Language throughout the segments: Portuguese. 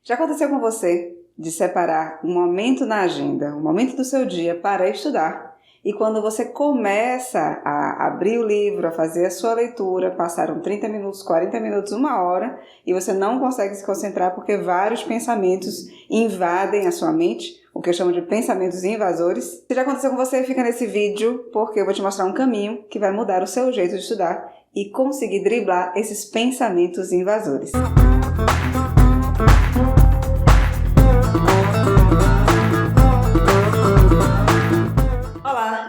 Já aconteceu com você de separar um momento na agenda, um momento do seu dia para estudar, e quando você começa a abrir o livro, a fazer a sua leitura, passaram 30 minutos, 40 minutos, uma hora, e você não consegue se concentrar porque vários pensamentos invadem a sua mente, o que eu chamo de pensamentos invasores. Se já aconteceu com você, fica nesse vídeo, porque eu vou te mostrar um caminho que vai mudar o seu jeito de estudar e conseguir driblar esses pensamentos invasores.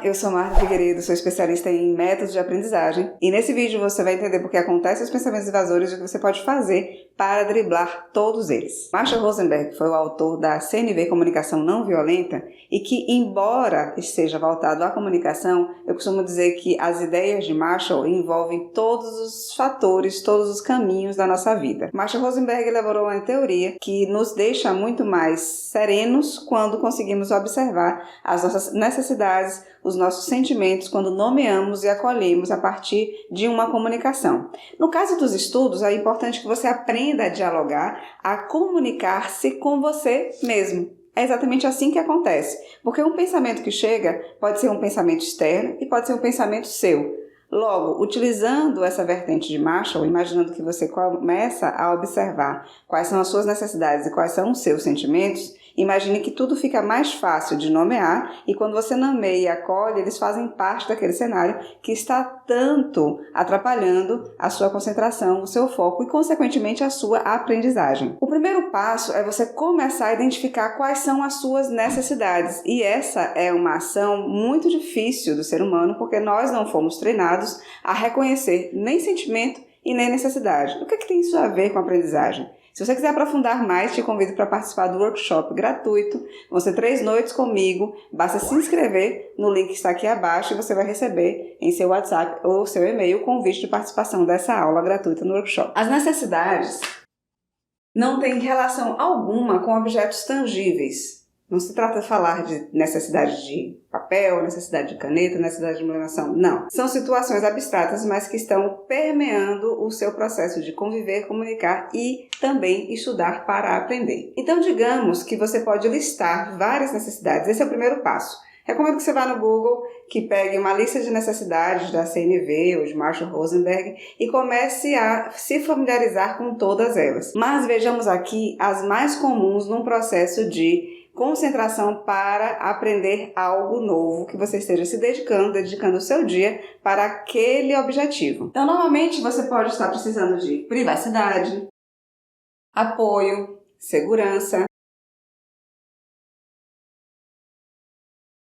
Eu sou Marta Figueiredo, sou especialista em métodos de aprendizagem e nesse vídeo você vai entender por que acontecem os pensamentos invasores e o que você pode fazer para driblar todos eles. Marshall Rosenberg foi o autor da CNV Comunicação Não Violenta e que, embora esteja voltado à comunicação, eu costumo dizer que as ideias de Marshall envolvem todos os fatores, todos os caminhos da nossa vida. Marshall Rosenberg elaborou uma teoria que nos deixa muito mais serenos quando conseguimos observar as nossas necessidades, os nossos sentimentos quando nomeamos e acolhemos a partir de uma comunicação. No caso dos estudos, é importante que você aprenda a dialogar, a comunicar-se com você mesmo. É exatamente assim que acontece, porque um pensamento que chega pode ser um pensamento externo e pode ser um pensamento seu. Logo, utilizando essa vertente de Marshall, imaginando que você começa a observar quais são as suas necessidades e quais são os seus sentimentos, imagine que tudo fica mais fácil de nomear e quando você nomeia e acolhe, eles fazem parte daquele cenário que está tanto atrapalhando a sua concentração, o seu foco e, consequentemente, a sua aprendizagem. O primeiro passo é você começar a identificar quais são as suas necessidades e essa é uma ação muito difícil do ser humano porque nós não fomos treinados a reconhecer nem sentimento e nem necessidade. O que tem isso a ver com a aprendizagem? Se você quiser aprofundar mais, te convido para participar do workshop gratuito. Vão ser 3 noites comigo. Basta se inscrever no link que está aqui abaixo e você vai receber em seu WhatsApp ou seu e-mail o convite de participação dessa aula gratuita no workshop. As necessidades não têm relação alguma com objetos tangíveis. Não se trata de falar de necessidade de papel, necessidade de caneta, necessidade de iluminação. Não. São situações abstratas, mas que estão permeando o seu processo de conviver, comunicar e também estudar para aprender. Então, digamos que você pode listar várias necessidades. Esse é o primeiro passo. Recomendo que você vá no Google, que pegue uma lista de necessidades da CNV ou de Marshall Rosenberg e comece a se familiarizar com todas elas. Mas vejamos aqui as mais comuns num processo de concentração para aprender algo novo que você esteja se dedicando o seu dia para aquele objetivo. Então, normalmente você pode estar precisando de privacidade, apoio, segurança,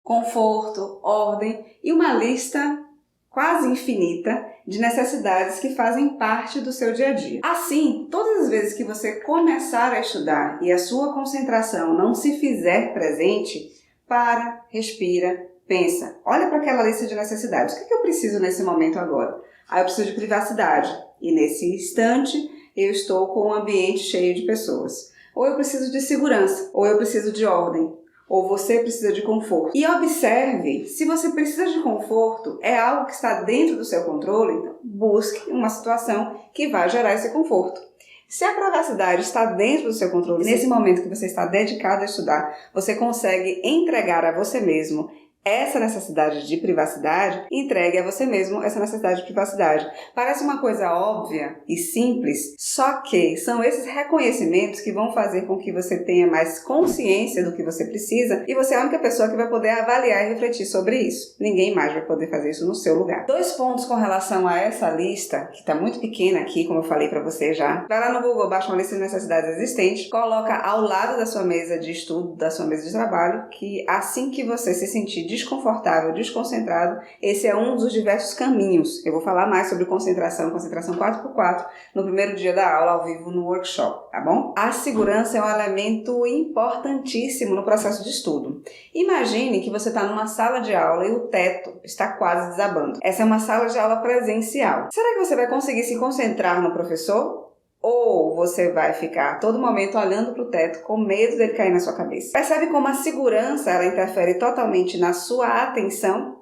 conforto, ordem e uma lista quase infinita de necessidades que fazem parte do seu dia a dia. Assim, todas as vezes que você começar a estudar e a sua concentração não se fizer presente, para, respira, pensa, olha para aquela lista de necessidades. O que eu preciso nesse momento agora? Eu preciso de privacidade e nesse instante eu estou com um ambiente cheio de pessoas. Ou eu preciso de segurança, ou eu preciso de ordem. Ou você precisa de conforto. E observe, se você precisa de conforto, é algo que está dentro do seu controle, então busque uma situação que vai gerar esse conforto. Se a privacidade está dentro do seu controle, nesse momento que você está dedicado a estudar, você consegue entregar a você mesmo essa necessidade de privacidade, entregue a você mesmo essa necessidade de privacidade. Parece uma coisa óbvia e simples, só que são esses reconhecimentos que vão fazer com que você tenha mais consciência do que você precisa e você é a única pessoa que vai poder avaliar e refletir sobre isso. Ninguém mais vai poder fazer isso no seu lugar. 2 pontos com relação a essa lista, que está muito pequena aqui, como eu falei para você já. Vai lá no Google, baixa uma lista de necessidades existentes, coloca ao lado da sua mesa de estudo, da sua mesa de trabalho, que assim que você se sentir desconfortável, desconcentrado, esse é um dos diversos caminhos. Eu vou falar mais sobre concentração 4x4, no primeiro dia da aula ao vivo no workshop, tá bom? A segurança é um elemento importantíssimo no processo de estudo. Imagine que você está numa sala de aula e o teto está quase desabando. Essa é uma sala de aula presencial. Será que você vai conseguir se concentrar no professor? Ou você vai ficar a todo momento olhando para o teto com medo dele cair na sua cabeça? Percebe como a segurança ela interfere totalmente na sua atenção?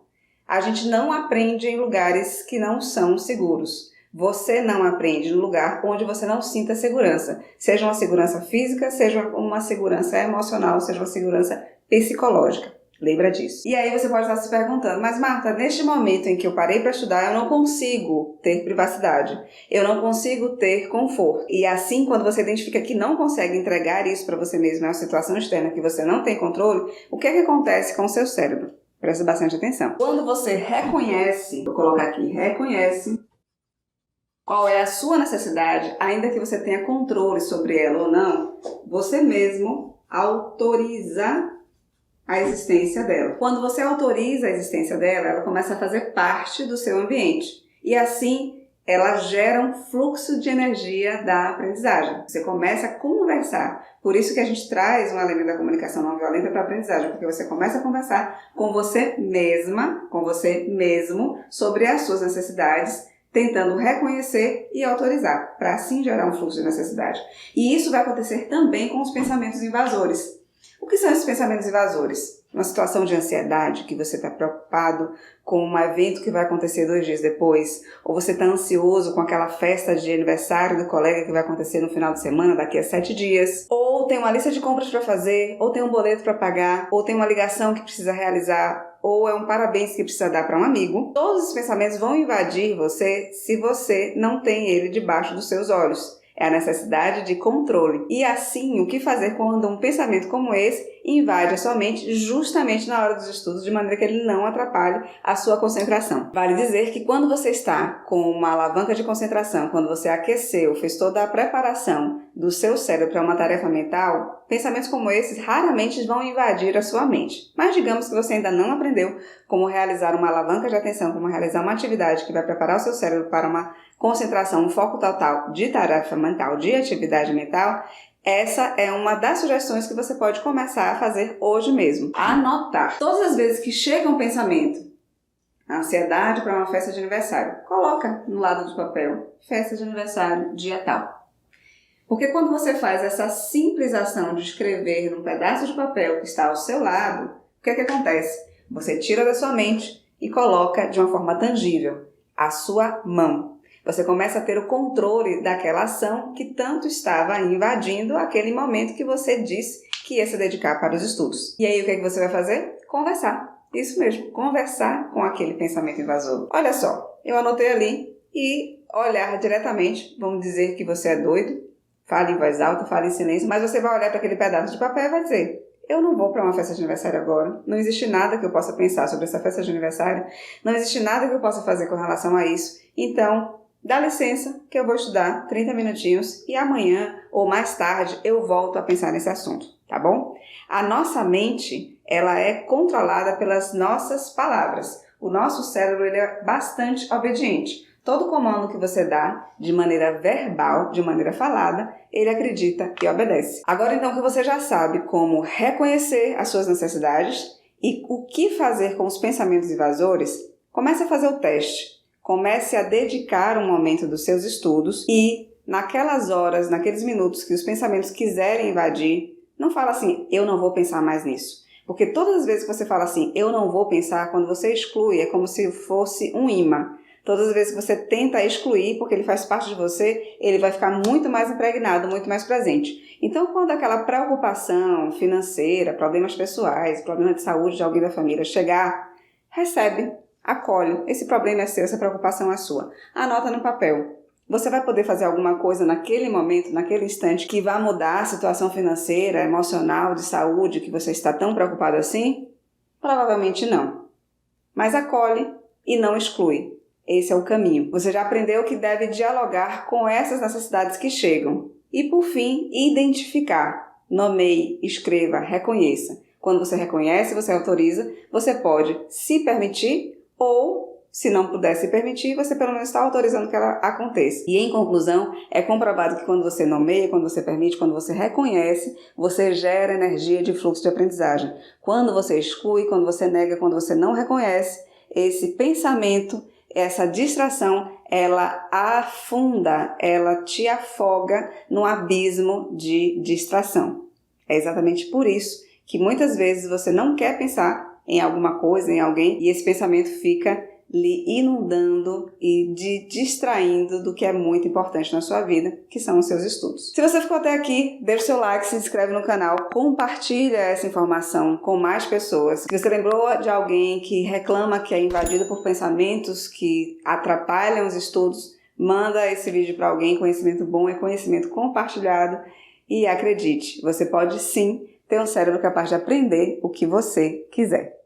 A gente não aprende em lugares que não são seguros. Você não aprende no lugar onde você não sinta segurança. Seja uma segurança física, seja uma segurança emocional, seja uma segurança psicológica. Lembra disso. E aí você pode estar se perguntando, mas Marta, neste momento em que eu parei para estudar, eu não consigo ter privacidade, eu não consigo ter conforto. E assim, quando você identifica que não consegue entregar isso para você mesmo, é uma situação externa que você não tem controle, o que é que acontece com o seu cérebro? Presta bastante atenção. Quando você reconhece, vou colocar aqui, reconhece qual é a sua necessidade, ainda que você tenha controle sobre ela ou não, você mesmo autoriza a existência dela. Quando você autoriza a existência dela, ela começa a fazer parte do seu ambiente. E assim, ela gera um fluxo de energia da aprendizagem. Você começa a conversar. Por isso que a gente traz um elemento da comunicação não violenta para a aprendizagem, porque você começa a conversar com você mesma, com você mesmo, sobre as suas necessidades, tentando reconhecer e autorizar, para assim gerar um fluxo de necessidade. E isso vai acontecer também com os pensamentos invasores. O que são esses pensamentos invasores? Uma situação de ansiedade, que você está preocupado com um evento que vai acontecer 2 dias depois, ou você está ansioso com aquela festa de aniversário do colega que vai acontecer no final de semana, daqui a 7 dias, ou tem uma lista de compras para fazer, ou tem um boleto para pagar, ou tem uma ligação que precisa realizar, ou é um parabéns que precisa dar para um amigo. Todos esses pensamentos vão invadir você se você não tem ele debaixo dos seus olhos. É a necessidade de controle. E assim, o que fazer quando um pensamento como esse invade a sua mente justamente na hora dos estudos, de maneira que ele não atrapalhe a sua concentração. Vale dizer que quando você está com uma alavanca de concentração, quando você aqueceu, fez toda a preparação do seu cérebro para uma tarefa mental, pensamentos como esses raramente vão invadir a sua mente. Mas digamos que você ainda não aprendeu como realizar uma alavanca de atenção, como realizar uma atividade que vai preparar o seu cérebro para uma concentração, um foco total de tarefa mental, de atividade mental. Essa é uma das sugestões que você pode começar a fazer hoje mesmo. Anotar. Todas as vezes que chega um pensamento, ansiedade para uma festa de aniversário, coloca no lado do papel, festa de aniversário, dia tal. Porque quando você faz essa simples ação de escrever num pedaço de papel que está ao seu lado, o que é que acontece? Você tira da sua mente e coloca de uma forma tangível, a sua mão. Você começa a ter o controle daquela ação que tanto estava invadindo aquele momento que você disse que ia se dedicar para os estudos. E aí o que é que você vai fazer? Conversar. Isso mesmo, conversar com aquele pensamento invasor. Olha só, eu anotei ali e olhar diretamente, vamos dizer que você é doido, fale em voz alta, fale em silêncio, mas você vai olhar para aquele pedaço de papel e vai dizer: eu não vou para uma festa de aniversário agora, não existe nada que eu possa pensar sobre essa festa de aniversário, não existe nada que eu possa fazer com relação a isso, então dá licença que eu vou estudar 30 minutinhos e amanhã ou mais tarde eu volto a pensar nesse assunto, tá bom? A nossa mente, ela é controlada pelas nossas palavras. O nosso cérebro, ele é bastante obediente. Todo comando que você dá, de maneira verbal, de maneira falada, ele acredita e obedece. Agora então que você já sabe como reconhecer as suas necessidades e o que fazer com os pensamentos invasores, comece a fazer o teste. Comece a dedicar um momento dos seus estudos e, naquelas horas, naqueles minutos que os pensamentos quiserem invadir, não fala assim: eu não vou pensar mais nisso. Porque todas as vezes que você fala assim, eu não vou pensar, quando você exclui, é como se fosse um imã. Todas as vezes que você tenta excluir, porque ele faz parte de você, ele vai ficar muito mais impregnado, muito mais presente. Então, quando aquela preocupação financeira, problemas pessoais, problema de saúde de alguém da família chegar, recebe. Acolhe, esse problema é seu, essa preocupação é sua. Anota no papel. Você vai poder fazer alguma coisa naquele momento, naquele instante, que vá mudar a situação financeira, emocional, de saúde, que você está tão preocupado assim? Provavelmente não. Mas acolhe e não exclui. Esse é o caminho. Você já aprendeu que deve dialogar com essas necessidades que chegam. E, por fim, identificar. Nomeie, escreva, reconheça. Quando você reconhece, você autoriza, você pode se permitir ou, se não puder se permitir, você pelo menos está autorizando que ela aconteça. E em conclusão, é comprovado que quando você nomeia, quando você permite, quando você reconhece, você gera energia de fluxo de aprendizagem. Quando você exclui, quando você nega, quando você não reconhece, esse pensamento, essa distração, ela afunda, ela te afoga num abismo de distração. É exatamente por isso que muitas vezes você não quer pensar em alguma coisa, em alguém, e esse pensamento fica lhe inundando e distraindo do que é muito importante na sua vida, que são os seus estudos. Se você ficou até aqui, deixa o seu like, se inscreve no canal, compartilha essa informação com mais pessoas. Se você lembrou de alguém que reclama que é invadido por pensamentos que atrapalham os estudos, manda esse vídeo para alguém. Conhecimento bom é conhecimento compartilhado. E acredite, você pode sim ter um cérebro capaz de aprender o que você quiser.